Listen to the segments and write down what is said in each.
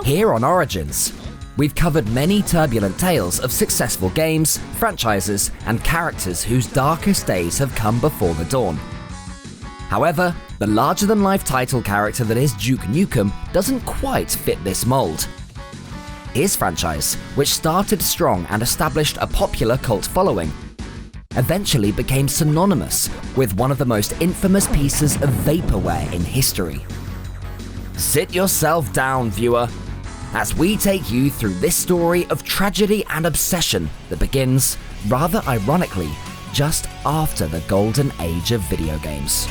Here on Origins, we've covered many turbulent tales of successful games, franchises, and characters whose darkest days have come before the dawn. However, the larger-than-life title character that is Duke Nukem doesn't quite fit this mold. His franchise, which started strong and established a popular cult following, eventually became synonymous with one of the most infamous pieces of vaporware in history. Sit yourself down, viewer, as we take you through this story of tragedy and obsession that begins, rather ironically, just after the golden age of video games.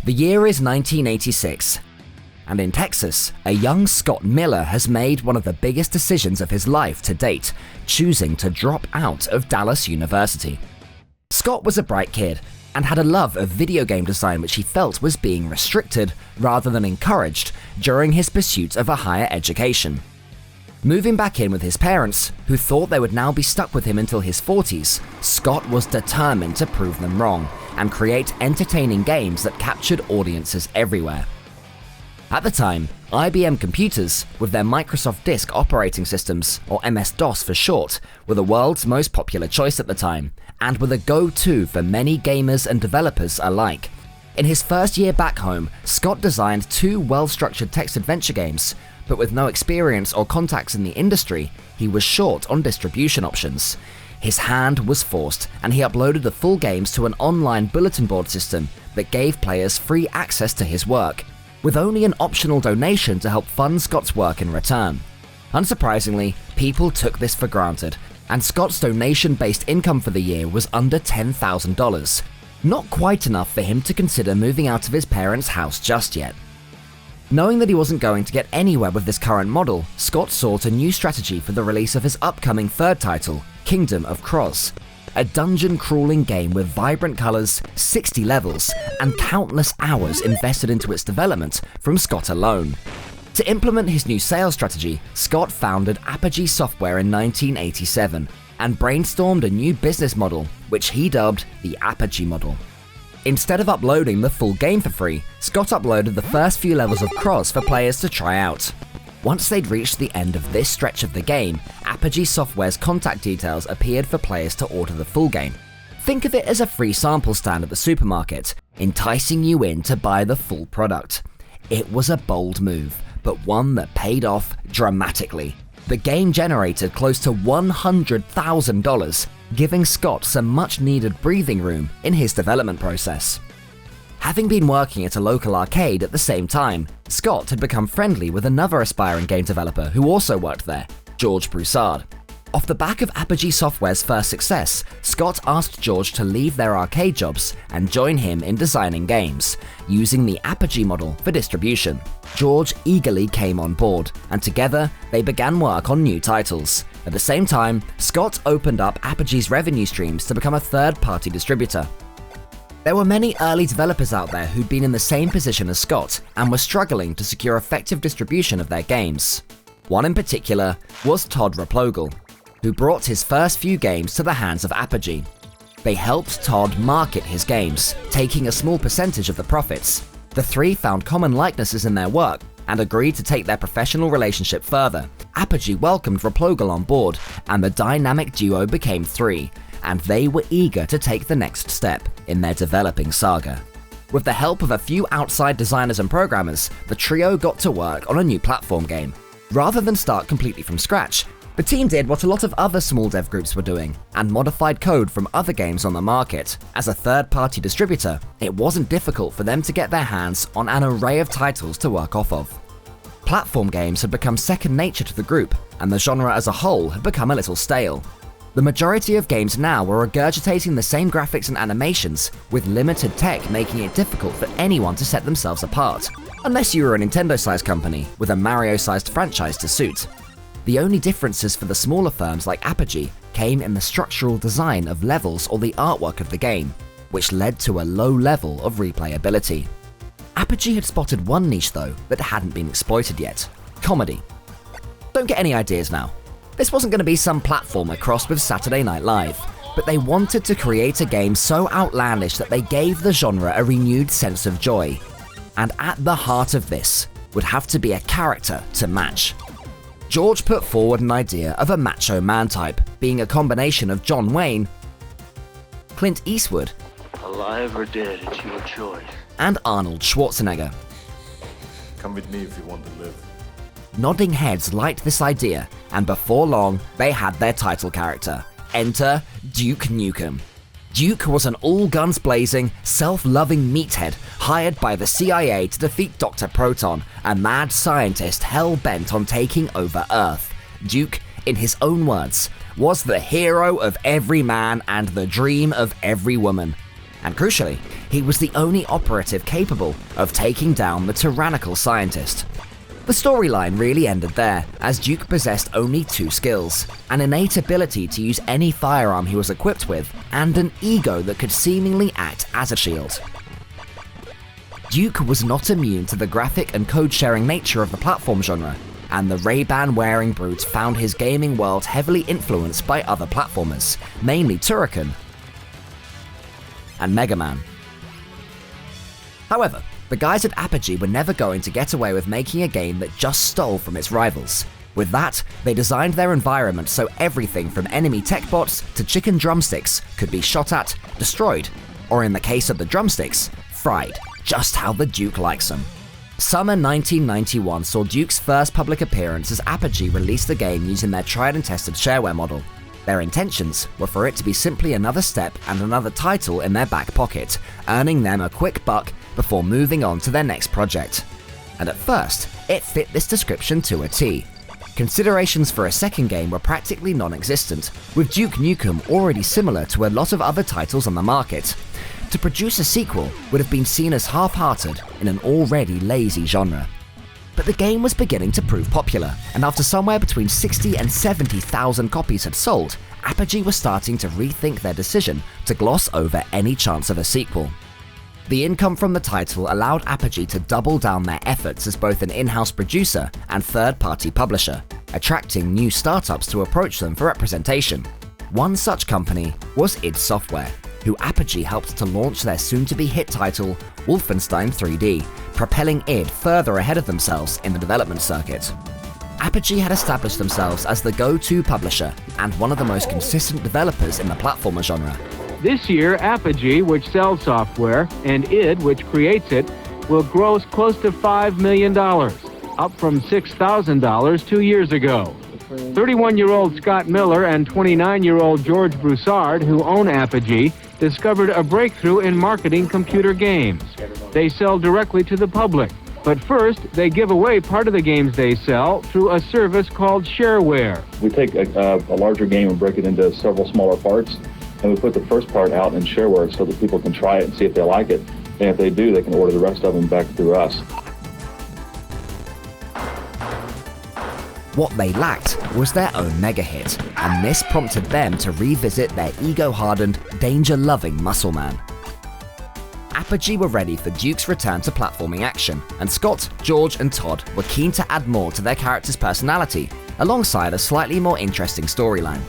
The year is 1986, and in Texas, a young Scott Miller has made one of the biggest decisions of his life to date, choosing to drop out of Dallas University. Scott was a bright kid and had a love of video game design which he felt was being restricted rather than encouraged during his pursuit of a higher education. Moving back in with his parents, who thought they would now be stuck with him until his 40s, Scott was determined to prove them wrong and create entertaining games that captured audiences everywhere. At the time, IBM computers, with their Microsoft Disk operating systems, or MS-DOS for short, were the world's most popular choice at the time, and were the go-to for many gamers and developers alike. In his first year back home, Scott designed 2 well-structured text adventure games, but with no experience or contacts in the industry, he was short on distribution options. His hand was forced, and he uploaded the full games to an online bulletin board system that gave players free access to his work, with only an optional donation to help fund Scott's work in return. Unsurprisingly, people took this for granted, and Scott's donation-based income for the year was under $10,000, not quite enough for him to consider moving out of his parents' house just yet. Knowing that he wasn't going to get anywhere with this current model, Scott sought a new strategy for the release of his upcoming third title, Kingdom of Kroz, a dungeon-crawling game with vibrant colors, 60 levels, and countless hours invested into its development from Scott alone. To implement his new sales strategy, Scott founded Apogee Software in 1987 and brainstormed a new business model, which he dubbed the Apogee model. Instead of uploading the full game for free, Scott uploaded the first few levels of Kroz for players to try out. Once they'd reached the end of this stretch of the game, Apogee Software's contact details appeared for players to order the full game. Think of it as a free sample stand at the supermarket, enticing you in to buy the full product. It was a bold move, but one that paid off dramatically. The game generated close to $100,000, giving Scott some much-needed breathing room in his development process. Having been working at a local arcade at the same time, Scott had become friendly with another aspiring game developer who also worked there, George Broussard. Off the back of Apogee Software's first success, Scott asked George to leave their arcade jobs and join him in designing games, using the Apogee model for distribution. George eagerly came on board, and together they began work on new titles. At the same time, Scott opened up Apogee's revenue streams to become a third-party distributor. There were many early developers out there who'd been in the same position as Scott and were struggling to secure effective distribution of their games. One in particular was Todd Replogle, who brought his first few games to the hands of Apogee. They helped Todd market his games, taking a small percentage of the profits. The three found common likenesses in their work and agreed to take their professional relationship further. Apogee welcomed Replogle on board, and the dynamic duo became 3, and they were eager to take the next step in their developing saga. With the help of a few outside designers and programmers, the trio got to work on a new platform game. Rather than start completely from scratch, the team did what a lot of other small dev groups were doing, and modified code from other games on the market. As a third-party distributor, it wasn't difficult for them to get their hands on an array of titles to work off of. Platform games had become second nature to the group, and the genre as a whole had become a little stale. The majority of games now were regurgitating the same graphics and animations, with limited tech making it difficult for anyone to set themselves apart, unless you were a Nintendo-sized company with a Mario-sized franchise to suit. The only differences for the smaller firms like Apogee came in the structural design of levels or the artwork of the game, which led to a low level of replayability. Apogee had spotted one niche though that hadn't been exploited yet: comedy. Don't get any ideas now. This wasn't going to be some platformer crossed with Saturday Night Live. but they wanted to create a game so outlandish that they gave the genre a renewed sense of joy. And at the heart of this would have to be a character to match. George put forward an idea of a macho man type, being a combination of John Wayne, Clint Eastwood, alive or dead, it's your choice, and Arnold Schwarzenegger. Come with me if you want to live. Nodding heads liked this idea, and before long, they had their title character. Enter Duke Nukem. Duke was an all-guns blazing, self-loving meathead hired by the CIA to defeat Dr. Proton, a mad scientist hell-bent on taking over Earth. Duke, in his own words, was the hero of every man and the dream of every woman. And crucially, he was the only operative capable of taking down the tyrannical scientist. The storyline really ended there, as Duke possessed only two skills: an innate ability to use any firearm he was equipped with, and an ego that could seemingly act as a shield. Duke was not immune to the graphic and code-sharing nature of the platform genre, and the Ray-Ban-wearing brute found his gaming world heavily influenced by other platformers, mainly Turrican and Mega Man. However, the guys at Apogee were never going to get away with making a game that just stole from its rivals. With that, they designed their environment so everything from enemy tech bots to chicken drumsticks could be shot at, destroyed, or in the case of the drumsticks, fried, just how the Duke likes them. Summer 1991 saw Duke's first public appearance as Apogee released the game using their tried and tested shareware model. Their intentions were for it to be simply another step and another title in their back pocket, earning them a quick buck before moving on to their next project. And at first, it fit this description to a T. Considerations for a second game were practically non-existent, with Duke Nukem already similar to a lot of other titles on the market. To produce a sequel would have been seen as half-hearted in an already lazy genre. But the game was beginning to prove popular, and after somewhere between 60 and 70,000 copies had sold, Apogee was starting to rethink their decision to gloss over any chance of a sequel. The income from the title allowed Apogee to double down their efforts as both an in-house producer and third-party publisher, attracting new startups to approach them for representation. One such company was id Software, who Apogee helped to launch their soon-to-be hit title, Wolfenstein 3D, propelling id further ahead of themselves in the development circuit. Apogee had established themselves as the go-to publisher and one of the most consistent developers in the platformer genre. This year, Apogee, which sells software, and id, which creates it, will gross close to $5 million, up from $6,000 2 years ago. 31-year-old Scott Miller and 29-year-old George Broussard, who own Apogee, discovered a breakthrough in marketing computer games. They sell directly to the public, but first they give away part of the games they sell through a service called shareware. We take a larger game and break it into several smaller parts, and we put the first part out in shareware so that people can try it and see if they like it. And if they do, they can order the rest of them back through us. What they lacked was their own mega hit, and this prompted them to revisit their ego-hardened, danger-loving muscle man. Apogee were ready for Duke's return to platforming action, and Scott, George, and Todd were keen to add more to their character's personality, alongside a slightly more interesting storyline.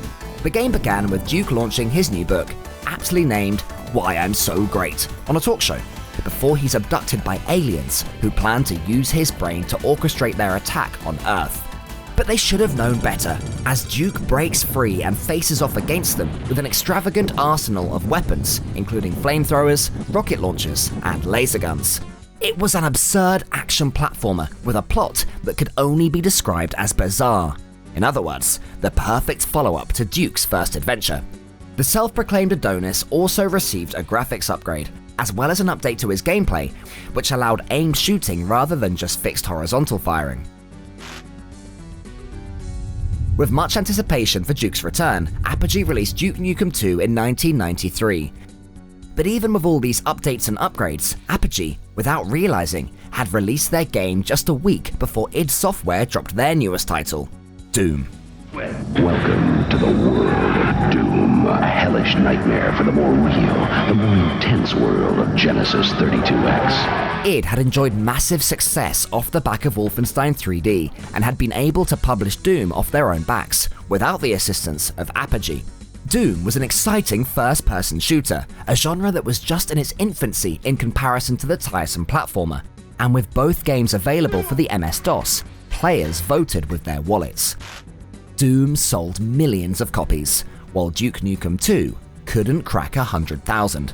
The game began with Duke launching his new book, aptly named Why I'm So Great, on a talk show, before he's abducted by aliens who plan to use his brain to orchestrate their attack on Earth. But they should have known better, as Duke breaks free and faces off against them with an extravagant arsenal of weapons, including flamethrowers, rocket launchers, and laser guns. It was an absurd action platformer with a plot that could only be described as bizarre. In other words, the perfect follow-up to Duke's first adventure. The self-proclaimed Adonis also received a graphics upgrade, as well as an update to his gameplay, which allowed aimed shooting rather than just fixed horizontal firing. With much anticipation for Duke's return, Apogee released Duke Nukem 2 in 1993. But even with all these updates and upgrades, Apogee, without realizing, had released their game just a week before id Software dropped their newest title, Doom. Welcome to the world of Doom, a hellish nightmare for the more real, the more intense world of Genesis 32X. id had enjoyed massive success off the back of Wolfenstein 3D and had been able to publish Doom off their own backs, without the assistance of Apogee. Doom was an exciting first-person shooter, a genre that was just in its infancy in comparison to the tiresome platformer, and with both games available for the MS-DOS, players voted with their wallets. Doom sold millions of copies, while Duke Nukem 2 couldn't crack 100,000.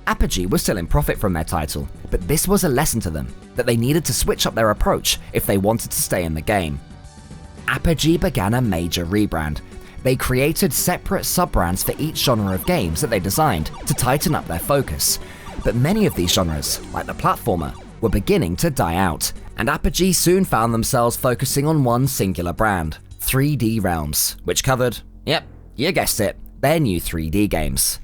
Apogee was still in profit from their title, but this was a lesson to them, that they needed to switch up their approach if they wanted to stay in the game. Apogee began a major rebrand. They created separate sub-brands for each genre of games that they designed to tighten up their focus, but many of these genres, like the platformer, were beginning to die out, and Apogee soon found themselves focusing on one singular brand, 3D Realms, which covered, yep, you guessed it, their new 3D games.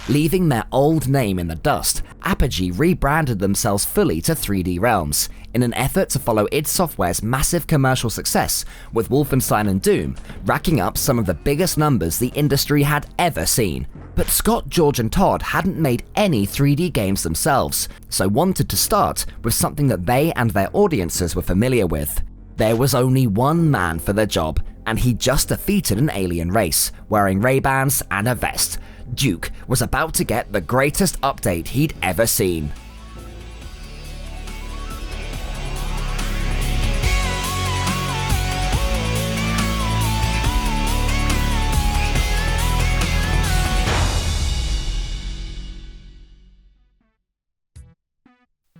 Leaving their old name in the dust, Apogee rebranded themselves fully to 3D Realms, in an effort to follow id Software's massive commercial success, with Wolfenstein and Doom racking up some of the biggest numbers the industry had ever seen. But Scott, George and Todd hadn't made any 3D games themselves, so wanted to start with something that they and their audiences were familiar with. There was only one man for the job, and he just defeated an alien race, wearing Ray-Bans and a vest. Duke was about to get the greatest update he'd ever seen.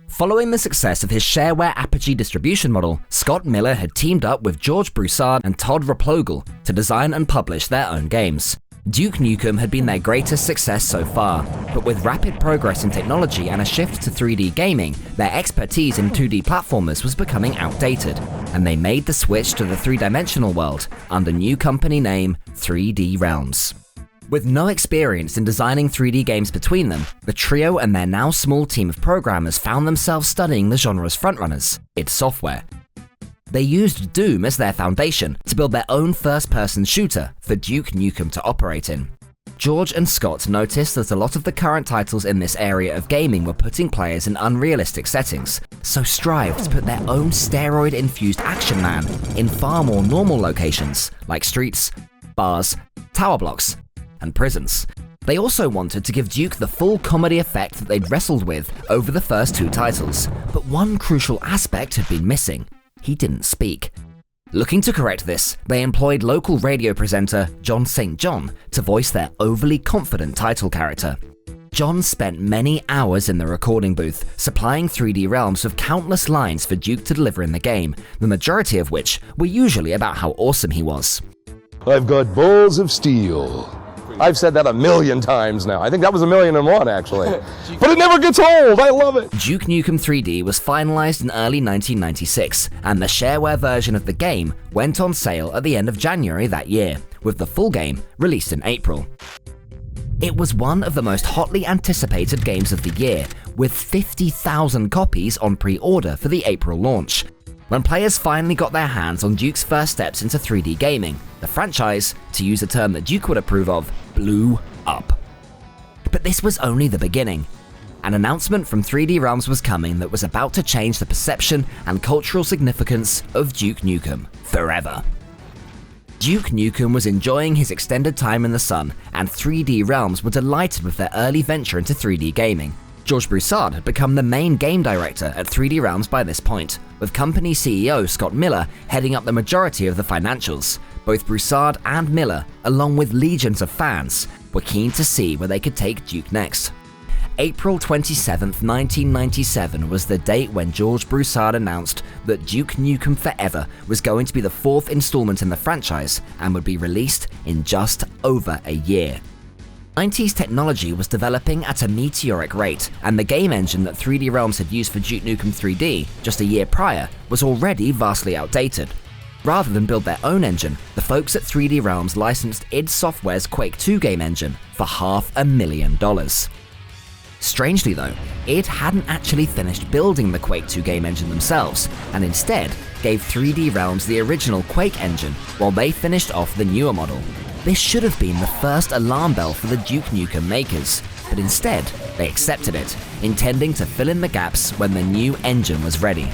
Following the success of his shareware Apogee distribution model, Scott Miller had teamed up with George Broussard and Todd Replogle to design and publish their own games. Duke Nukem had been their greatest success so far, but with rapid progress in technology and a shift to 3D gaming, their expertise in 2D platformers was becoming outdated, and they made the switch to the three-dimensional world under new company name 3D Realms. With no experience in designing 3D games between them, the trio and their now small team of programmers found themselves studying the genre's frontrunners, id Software. They used Doom as their foundation to build their own first-person shooter for Duke Nukem to operate in. George and Scott noticed that a lot of the current titles in this area of gaming were putting players in unrealistic settings, so strived to put their own steroid-infused action man in far more normal locations, like streets, bars, tower blocks, and prisons. They also wanted to give Duke the full comedy effect that they'd wrestled with over the first two titles, but one crucial aspect had been missing. He didn't speak. Looking to correct this, they employed local radio presenter John St. John to voice their overly confident title character. John spent many hours in the recording booth, supplying 3D Realms with countless lines for Duke to deliver in the game, the majority of which were usually about how awesome he was. I've got balls of steel. I've said that 1,000,000 times now. I think that was 1,000,001 actually. But it never gets old, I love it! Duke Nukem 3D was finalized in early 1996, and the shareware version of the game went on sale at the end of January that year, with the full game released in April. It was one of the most hotly anticipated games of the year, with 50,000 copies on pre-order for the April launch. When players finally got their hands on Duke's first steps into 3D gaming, the franchise, to use a term that Duke would approve of, blew up. But this was only the beginning. An announcement from 3D Realms was coming that was about to change the perception and cultural significance of Duke Nukem forever. Duke Nukem was enjoying his extended time in the sun, and 3D Realms were delighted with their early venture into 3D gaming. George Broussard had become the main game director at 3D Realms by this point, with company CEO Scott Miller heading up the majority of the financials. Both Broussard and Miller, along with legions of fans, were keen to see where they could take Duke next. April 27th, 1997 was the date when George Broussard announced that Duke Nukem Forever was going to be the fourth installment in the franchise and would be released in just over a year. 90s technology was developing at a meteoric rate, and the game engine that 3D Realms had used for Duke Nukem 3D just a year prior was already vastly outdated. Rather than build their own engine, the folks at 3D Realms licensed id Software's Quake 2 game engine for $500,000. Strangely though, id hadn't actually finished building the Quake 2 game engine themselves, and instead gave 3D Realms the original Quake engine while they finished off the newer model. This should have been the first alarm bell for the Duke Nukem makers, but instead, they accepted it, intending to fill in the gaps when the new engine was ready.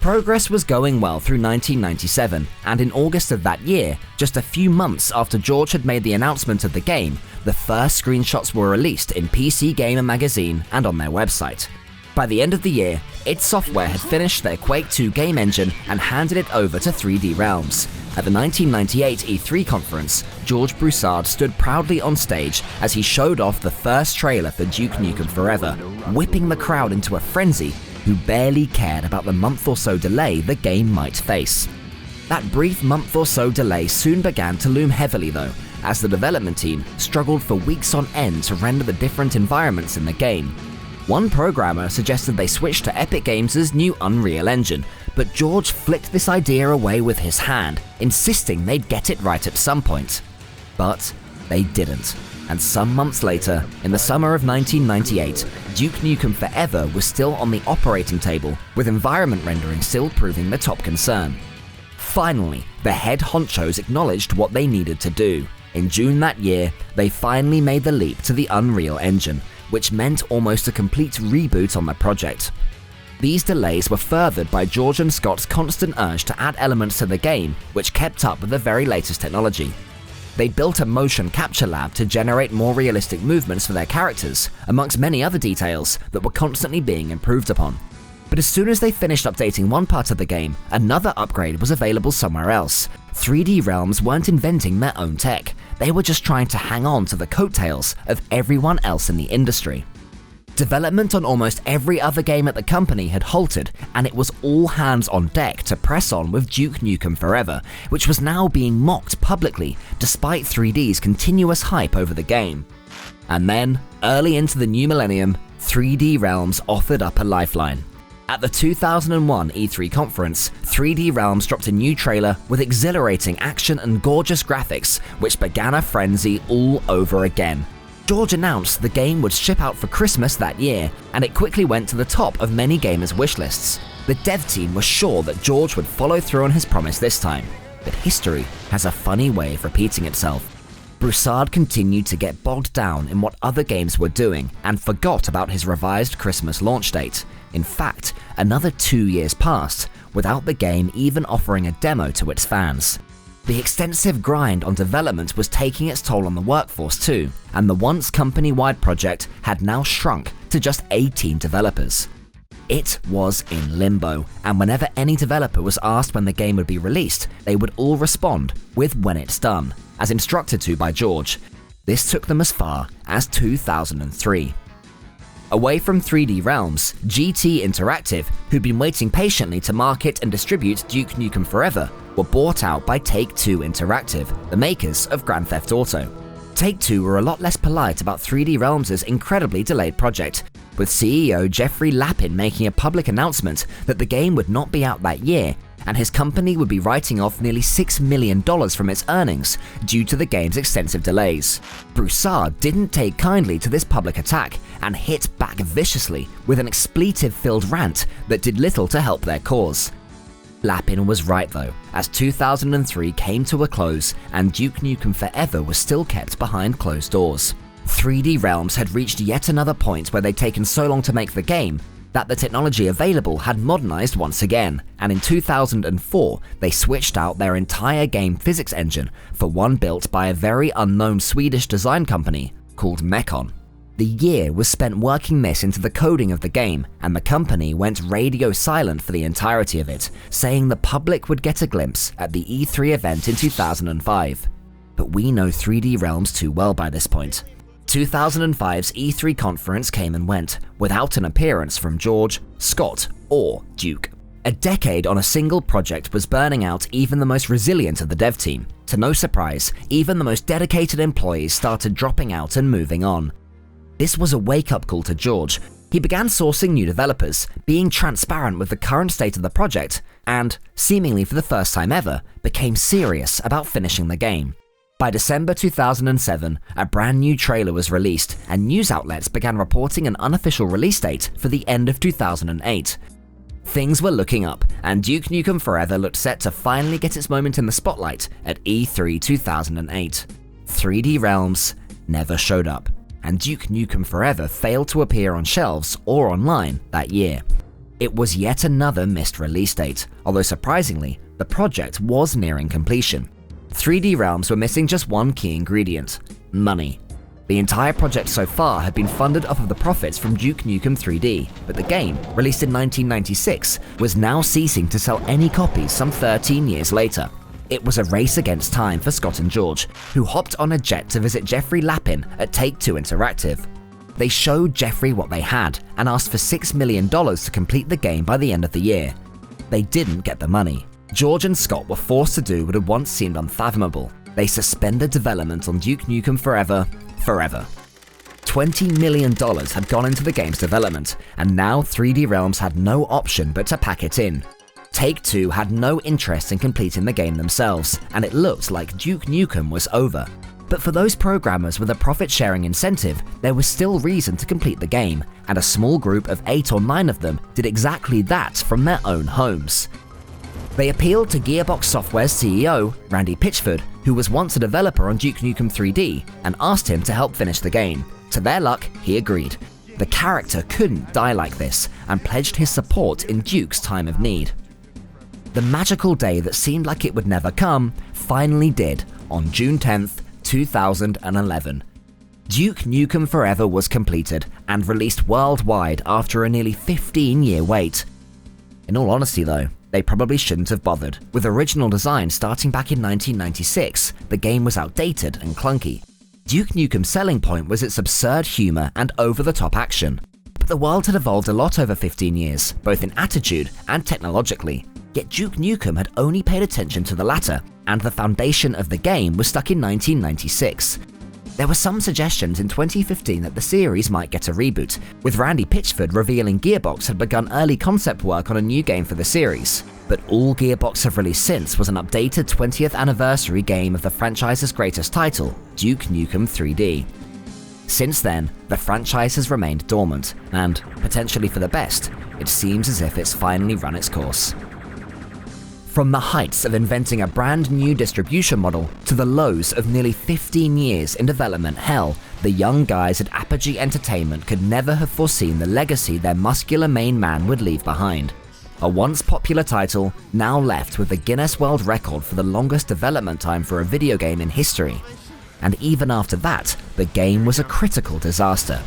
Progress was going well through 1997, and in August of that year, just a few months after George had made the announcement of the game, the first screenshots were released in PC Gamer magazine and on their website. By the end of the year, id Software had finished their Quake 2 game engine and handed it over to 3D Realms. At the 1998 E3 conference, George Broussard stood proudly on stage as he showed off the first trailer for Duke Nukem Forever, whipping the crowd into a frenzy who barely cared about the month or so delay the game might face. That brief month or so delay soon began to loom heavily though, as the development team struggled for weeks on end to render the different environments in the game. One programmer suggested they switch to Epic Games' new Unreal Engine, but George flicked this idea away with his hand, insisting they'd get it right at some point. But they didn't, and some months later, in the summer of 1998, Duke Nukem Forever was still on the operating table, with environment rendering still proving the top concern. Finally, the head honchos acknowledged what they needed to do. In June that year, they finally made the leap to the Unreal Engine, which meant almost a complete reboot on the project. These delays were furthered by George and Scott's constant urge to add elements to the game which kept up with the very latest technology. They built a motion capture lab to generate more realistic movements for their characters, amongst many other details that were constantly being improved upon. But as soon as they finished updating one part of the game, another upgrade was available somewhere else. 3D Realms weren't inventing their own tech, they were just trying to hang on to the coattails of everyone else in the industry. Development on almost every other game at the company had halted, and it was all hands on deck to press on with Duke Nukem Forever, which was now being mocked publicly despite 3D's continuous hype over the game. And then, early into the new millennium, 3D Realms offered up a lifeline. At the 2001 E3 conference, 3D Realms dropped a new trailer with exhilarating action and gorgeous graphics, which began a frenzy all over again. George announced the game would ship out for Christmas that year, and it quickly went to the top of many gamers' wishlists. The dev team was sure that George would follow through on his promise this time, but history has a funny way of repeating itself. Broussard continued to get bogged down in what other games were doing and forgot about his revised Christmas launch date. In fact, another 2 years passed without the game even offering a demo to its fans. The extensive grind on development was taking its toll on the workforce too, and the once company-wide project had now shrunk to just 18 developers. It was in limbo, and whenever any developer was asked when the game would be released, they would all respond with "when it's done," as instructed to by George. This took them as far as 2003. Away from 3D Realms, GT Interactive, who'd been waiting patiently to market and distribute Duke Nukem Forever, were bought out by Take-Two Interactive, the makers of Grand Theft Auto. Take-Two were a lot less polite about 3D Realms' incredibly delayed project, with CEO Jeffrey Lapin making a public announcement that the game would not be out that year, and his company would be writing off nearly $6 million from its earnings due to the game's extensive delays. Broussard didn't take kindly to this public attack and hit back viciously with an expletive-filled rant that did little to help their cause. Lapin was right though, as 2003 came to a close and Duke Nukem Forever was still kept behind closed doors. 3D Realms had reached yet another point where they'd taken so long to make the game that the technology available had modernized once again, and in 2004 they switched out their entire game physics engine for one built by a very unknown Swedish design company called Mekon. The year was spent working this into the coding of the game, and the company went radio silent for the entirety of it, saying the public would get a glimpse at the E3 event in 2005. But we know 3D Realms too well by this point. 2005's E3 conference came and went, without an appearance from George, Scott, or Duke. A decade on a single project was burning out even the most resilient of the dev team. To no surprise, even the most dedicated employees started dropping out and moving on. This was a wake-up call to George. He began sourcing new developers, being transparent with the current state of the project, and, seemingly for the first time ever, became serious about finishing the game. By December 2007, a brand new trailer was released, and news outlets began reporting an unofficial release date for the end of 2008. Things were looking up, and Duke Nukem Forever looked set to finally get its moment in the spotlight at E3 2008. 3D Realms never showed up, and Duke Nukem Forever failed to appear on shelves or online that year. It was yet another missed release date, although surprisingly, the project was nearing completion. 3D Realms were missing just one key ingredient: money. The entire project so far had been funded off of the profits from Duke Nukem 3D, but the game, released in 1996, was now ceasing to sell any copies some 13 years later. It was a race against time for Scott and George, who hopped on a jet to visit Jeffrey Lappin at Take-Two Interactive. They showed Jeffrey what they had and asked for $6 million to complete the game by the end of the year. They didn't get the money. George and Scott were forced to do what had once seemed unfathomable. They suspended development on Duke Nukem forever. $20 million had gone into the game's development, and now 3D Realms had no option but to pack it in. Take-Two had no interest in completing the game themselves, and it looked like Duke Nukem was over. But for those programmers with a profit-sharing incentive, there was still reason to complete the game, and a small group of 8 or 9 of them did exactly that from their own homes. They appealed to Gearbox Software's CEO, Randy Pitchford, who was once a developer on Duke Nukem 3D, and asked him to help finish the game. To their luck, he agreed. The character couldn't die like this, and pledged his support in Duke's time of need. The magical day that seemed like it would never come finally did on June 10th, 2011. Duke Nukem Forever was completed and released worldwide after a nearly 15-year wait. In all honesty though, they probably shouldn't have bothered. With original design starting back in 1996, the game was outdated and clunky. Duke Nukem's selling point was its absurd humor and over-the-top action. But the world had evolved a lot over 15 years, both in attitude and technologically. Yet Duke Nukem had only paid attention to the latter, and the foundation of the game was stuck in 1996. There were some suggestions in 2015 that the series might get a reboot, with Randy Pitchford revealing Gearbox had begun early concept work on a new game for the series. But all Gearbox have released since was an updated 20th anniversary game of the franchise's greatest title, Duke Nukem 3D. Since then, the franchise has remained dormant, and, potentially for the best, it seems as if it's finally run its course. From the heights of inventing a brand new distribution model to the lows of nearly 15 years in development hell, the young guys at Apogee Entertainment could never have foreseen the legacy their muscular main man would leave behind. A once popular title, now left with the Guinness World Record for the longest development time for a video game in history. And even after that, the game was a critical disaster.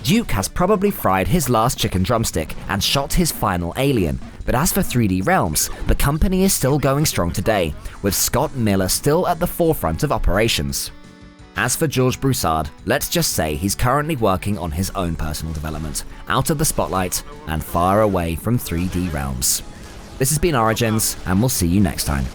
Duke has probably fried his last chicken drumstick and shot his final alien, but as for 3D Realms, the company is still going strong today, with Scott Miller still at the forefront of operations. As for George Broussard, let's just say he's currently working on his own personal development, out of the spotlight and far away from 3D Realms. This has been Origins, and we'll see you next time.